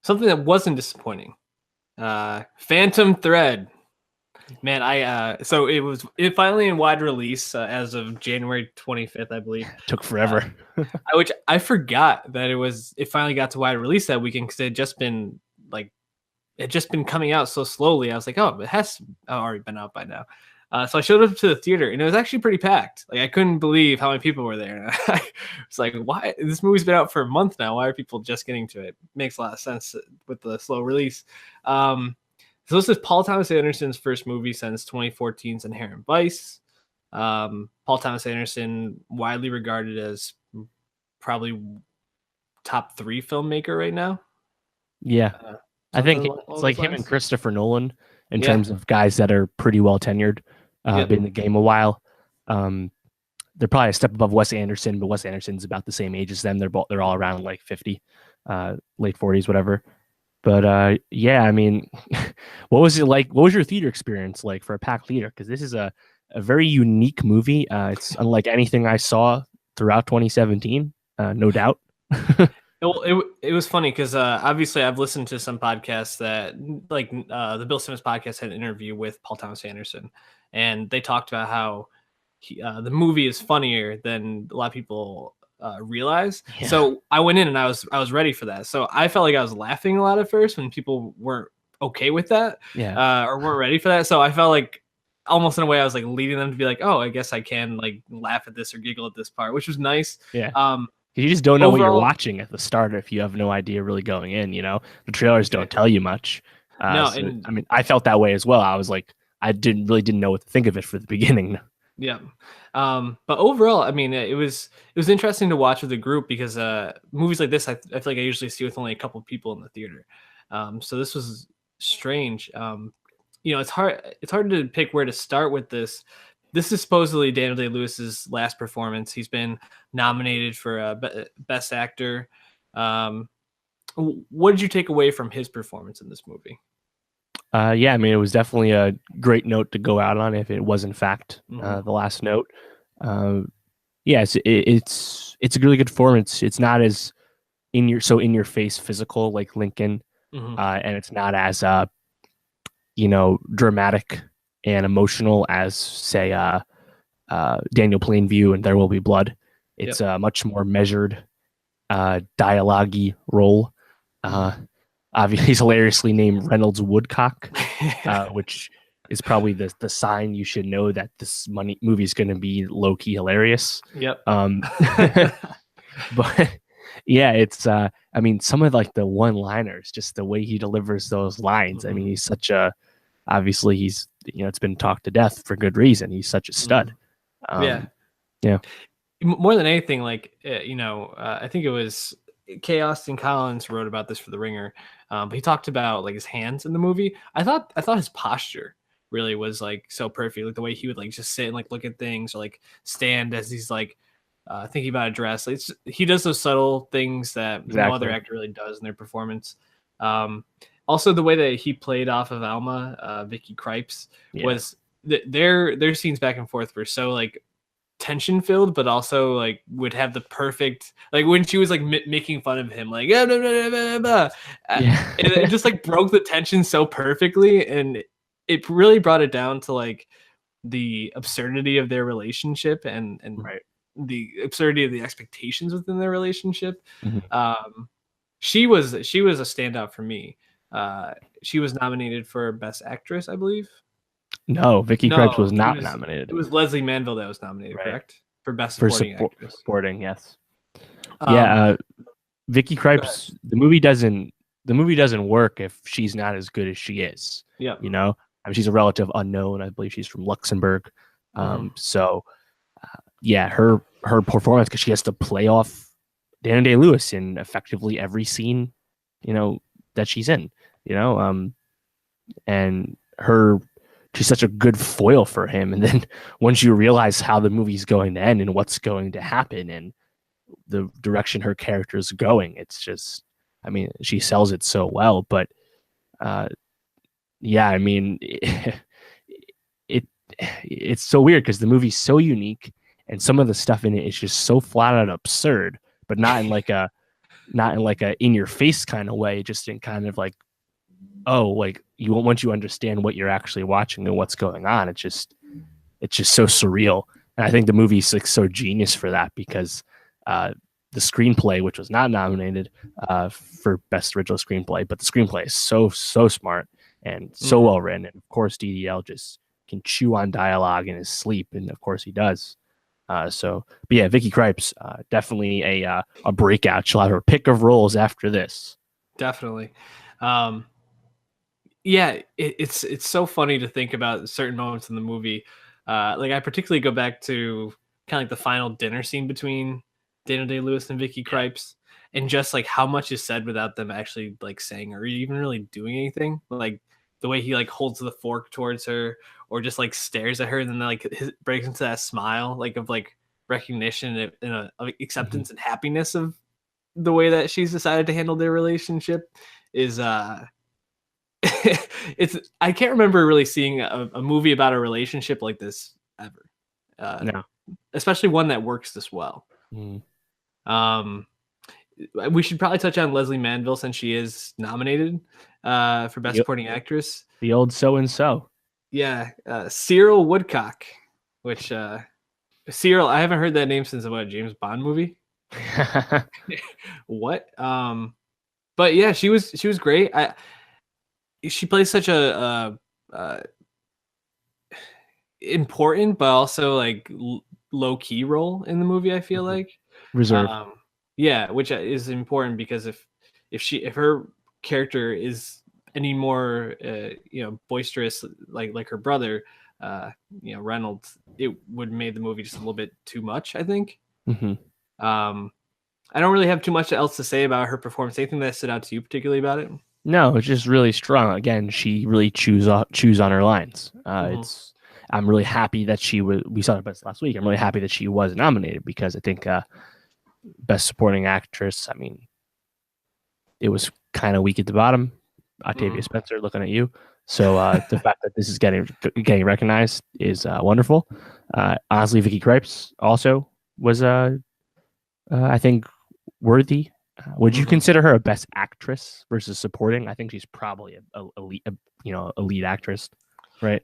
something that wasn't disappointing. Phantom Thread. Man, so it finally in wide release as of January 25th, I believe. Took forever. Which I forgot that it finally got to wide release that weekend because it had just been coming out so slowly. I was like, oh, it has already been out by now. So I showed up to the theater and it was actually pretty packed. Like I couldn't believe how many people were there. And I was like, why? This movie's been out for a month now. Why are people just getting to it? Makes a lot of sense with the slow release. So this is Paul Thomas Anderson's first movie since 2014's Inherent Vice. Paul Thomas Anderson, widely regarded as probably top 3 filmmaker right now. Yeah. I think it's like him and Christopher Nolan in terms of guys that are pretty well tenured, been in the game a while. They're probably a step above Wes Anderson, but Wes Anderson's about the same age as them. They're all around like 50, late 40s, whatever. But yeah, I mean, what was it like? What was your theater experience like for a packed theater? Because this is a very unique movie. It's unlike anything I saw throughout 2017, no doubt. It was funny because obviously I've listened to some podcasts that like the Bill Simmons podcast had an interview with Paul Thomas Anderson, and they talked about how the movie is funnier than a lot of people realize. Yeah. So I went in and I was ready for that. So I felt like I was laughing a lot at first when people weren't okay with that, or weren't ready for that. So I felt like almost in a way I was like leading them to be like, oh, I guess I can like laugh at this or giggle at this part, which was nice. Yeah. You just don't know what you're watching at the start if you have no idea really going in. You know, the trailers don't tell you much. No, so, I mean, I felt that way as well. I was like, I didn't know what to think of it for the beginning. Yeah. But overall, I mean, it was interesting to watch with a group because movies like this, I feel like I usually see with only a couple of people in the theater. So this was strange. You know, it's hard to pick where to start with this. This is supposedly Daniel Day-Lewis's last performance. He's been nominated for Best Actor. What did you take away from his performance in this movie? Yeah, I mean, it was definitely a great note to go out on if it was in fact the last note. Yeah, it's a really good performance. It's not as in your face physical like Lincoln, and it's not as dramatic and emotional as say Daniel Plainview and There Will Be Blood. It's a much more measured dialogue-y role. Obviously, he's hilariously named Reynolds Woodcock, which is probably the sign you should know that this movie is going to be low-key hilarious. Yep. But yeah, it's I mean, some of like the one-liners, just the way he delivers those lines. I mean, he's such a obviously he's it's been talked to death for good reason. He's such a stud. Yeah. More than anything, like I think it was K. Austin Collins wrote about this for The Ringer, but he talked about like his hands in the movie. I thought his posture really was like so perfect, like the way he would like just sit and like look at things or like stand as he's like thinking about a dress. He does those subtle things that no other actor really does in their performance. Also, the way that he played off of Alma, Vicky Krieps, was their scenes back and forth were so like tension filled, but also like would have the perfect, like when she was like making fun of him, like it just like broke the tension so perfectly, and it really brought it down to like the absurdity of their relationship and the absurdity of the expectations within their relationship. She was a standout for me. She was nominated for Best Actress, I believe. No, Vicky Krieps was not nominated. It was Leslie Manville that was nominated, correct? For Best Supporting Actress. Supporting, yes. Vicky Krieps. The movie doesn't work if she's not as good as she is. Yeah, I mean, she's a relative unknown. I believe she's from Luxembourg. So, her performance, because she has to play off Daniel Day-Lewis in effectively every scene, that she's in. And she's such a good foil for him. And then once you realize how the movie's going to end and what's going to happen and the direction her character is going, it's just, I mean, she sells it so well. But I mean, it's so weird because the movie's so unique and some of the stuff in it is just so flat out absurd, but not in like a not in like a in your face kind of way, just in kind of like, oh, like once you understand what you're actually watching and what's going on, it's just so surreal. And I think the movie's like so genius for that, because the screenplay, which was not nominated for best original screenplay, but the screenplay is so smart and so well written. And of course, DDL just can chew on dialogue in his sleep, and of course he does. But yeah, Vicky Krieps, definitely a breakout. She'll have her pick of roles after this. Definitely. Yeah, it's so funny to think about certain moments in the movie. Like I particularly go back to kind of like the final dinner scene between Daniel Day-Lewis and Vicky Krieps, and just like how much is said without them actually like saying or even really doing anything. Like the way he like holds the fork towards her, or just like stares at her, and then like breaks into that smile, like of like recognition and of acceptance and happiness of the way that she's decided to handle their relationship is it's I can't remember really seeing a movie about a relationship like this ever. No, especially one that works this well. We should probably touch on Leslie Manville, since she is nominated for Best Supporting Actress. The old so-and-so. Yeah, Cyril Woodcock, which Cyril, I haven't heard that name since a James Bond movie. What? But yeah, she was great. She plays such a important but also like low key role in the movie. I feel like reserved. Yeah, which is important, because if her character is any more boisterous like her brother, Reynolds, it would made the movie just a little bit too much, I think. I don't really have too much else to say about her performance. Anything that stood out to you particularly about it? No, it's just really strong. Again, she really chews on her lines. I'm really happy that we saw it last week. I'm really happy that she was nominated, because I think Best Supporting Actress, I mean, it was kind of weak at the bottom. Octavia Spencer, looking at you. So the fact that this is getting recognized is wonderful. Honestly, Vicky Krieps also was, I think, worthy. Would you consider her a Best Actress versus Supporting? I think she's probably a lead actress, right?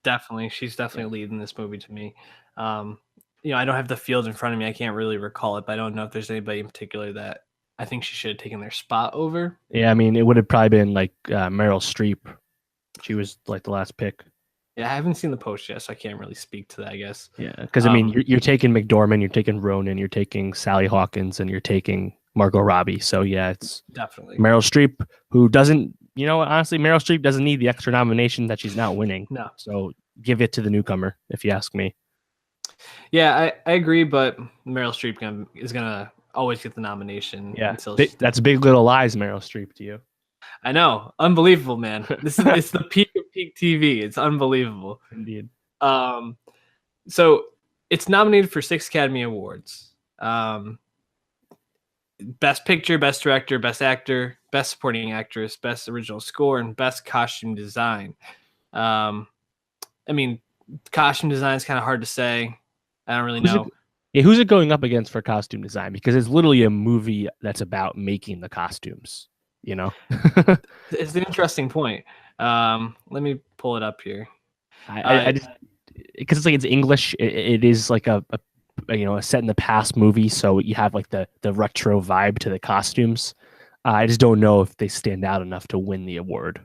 Definitely, she's definitely a lead in this movie to me. I don't have the field in front of me. I can't really recall it, but I don't know if there's anybody in particular that I think she should have taken their spot over. Yeah, I mean, it would have probably been like Meryl Streep. She was like the last pick. Yeah, I haven't seen the post yet, so I can't really speak to that, I guess. Yeah, because I mean, you're taking McDormand, you're taking Ronan, you're taking Sally Hawkins, and you're taking Margot Robbie. So yeah, it's definitely Meryl Streep, who doesn't, honestly, Meryl Streep doesn't need the extra nomination that she's not winning. No. So give it to the newcomer, if you ask me. Yeah, I agree, but Meryl Streep is gonna always get the nomination. Yeah, that's Big Little Lies, Meryl Streep to you. I know, unbelievable, man. It's the peak of peak TV. It's unbelievable, indeed. So it's nominated for 6 Academy Awards: Best Picture, Best Director, Best Actor, Best Supporting Actress, Best Original Score, and Best Costume Design. I mean, costume design is kind of hard to say. I don't really know. Who's it going up against for costume design? Because it's literally a movie that's about making the costumes. It's an interesting point. Let me pull it up here. I just, because it's like, it's English. It is like a set in the past movie, so you have like the retro vibe to the costumes. I just don't know if they stand out enough to win the award.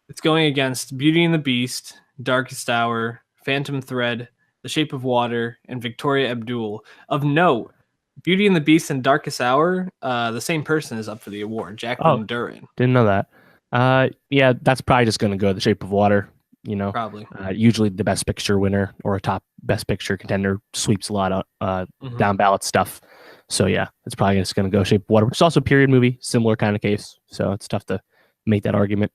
It's going against Beauty and the Beast, Darkest Hour, Phantom Thread, The Shape of Water, and Victoria Abdul. Of note, Beauty and the Beast and Darkest Hour, the same person is up for the award, Jacqueline Duran. Didn't know that. Yeah, that's probably just going to go The Shape of Water. Probably. Usually the Best Picture winner or a top Best Picture contender sweeps a lot of down ballot stuff. So yeah, it's probably just going to go Shape of Water, which is also a period movie, similar kind of case. So it's tough to make that argument.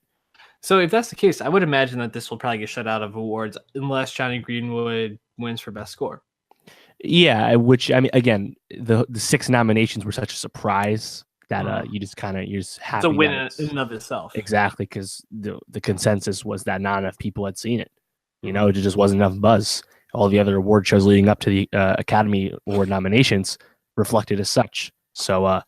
So if that's the case, I would imagine that this will probably get shut out of awards unless Johnny Greenwood wins for Best Score. Yeah, which, I mean, again, the 6 nominations were such a surprise that you just happy. It's a win in and of itself. Exactly, because the consensus was that not enough people had seen it. It just wasn't enough buzz. All the other award shows leading up to the Academy Award nominations reflected as such. So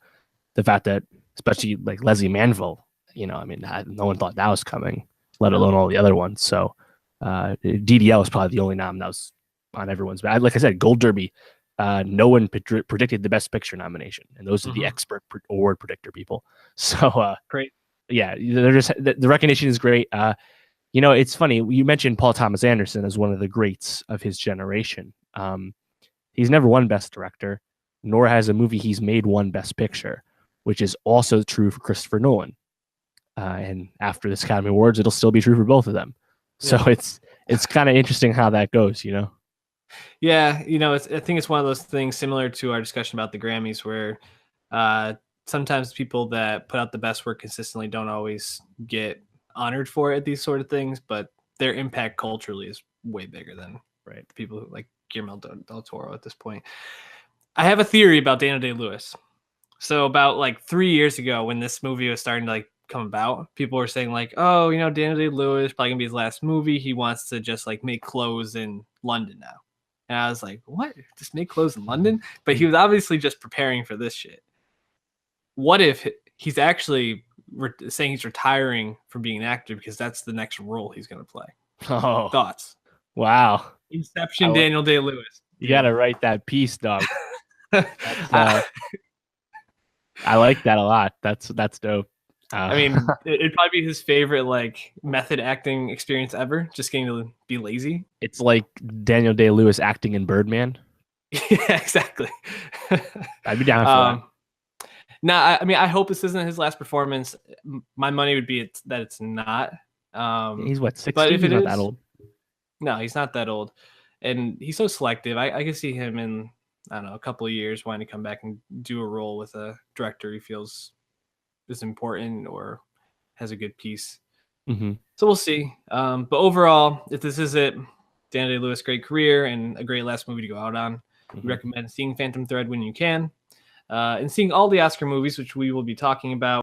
the fact that especially like Leslie Manville, I mean, no one thought that was coming, let alone all the other ones. So DDL is probably the only nom that was on everyone's. But like I said, Gold Derby, no one predicted the Best Picture nomination, and those are the expert award predictor people. So great. Yeah, they're just the recognition is great. It's funny you mentioned Paul Thomas Anderson as one of the greats of his generation. He's never won Best Director, nor has a movie he's made won Best Picture, which is also true for Christopher Nolan. And after this Academy Awards, it'll still be true for both of them. So it's kind of interesting how that goes, Yeah, I think it's one of those things similar to our discussion about the Grammys, where sometimes people that put out the best work consistently don't always get honored for it at these sort of things, but their impact culturally is way bigger than the people who like Guillermo del Toro at this point. I have a theory about Daniel Day-Lewis. So about like 3 years ago, when this movie was starting to like come about, people were saying like, oh, Daniel Day-Lewis probably gonna be his last movie. He wants to just like make clothes in London now. And I was like, what? Just make clothes in London? But he was obviously just preparing for this shit. What if he's actually saying he's retiring from being an actor because that's the next role he's going to play? Oh, thoughts? Wow. Inception, Daniel Day-Lewis. You got to write that piece, dog. I like that a lot. That's dope. I mean, it'd probably be his favorite like method acting experience ever. Just getting to be lazy. It's like Daniel Day-Lewis acting in Birdman. Yeah, exactly. I'd be down for that. I mean, I hope this isn't his last performance. My money would be that it's not. He's what, 60? But if he's it not is, that old. No, he's not that old, and he's so selective. I can see him in a couple of years wanting to come back and do a role with a director he feels is important or has a good piece. Mm-hmm. So we'll see. But overall, if this is it, Daniel Day-Lewis, great career and a great last movie to go out on. We recommend seeing Phantom Thread when you can, and seeing all the Oscar movies, which we will be talking about.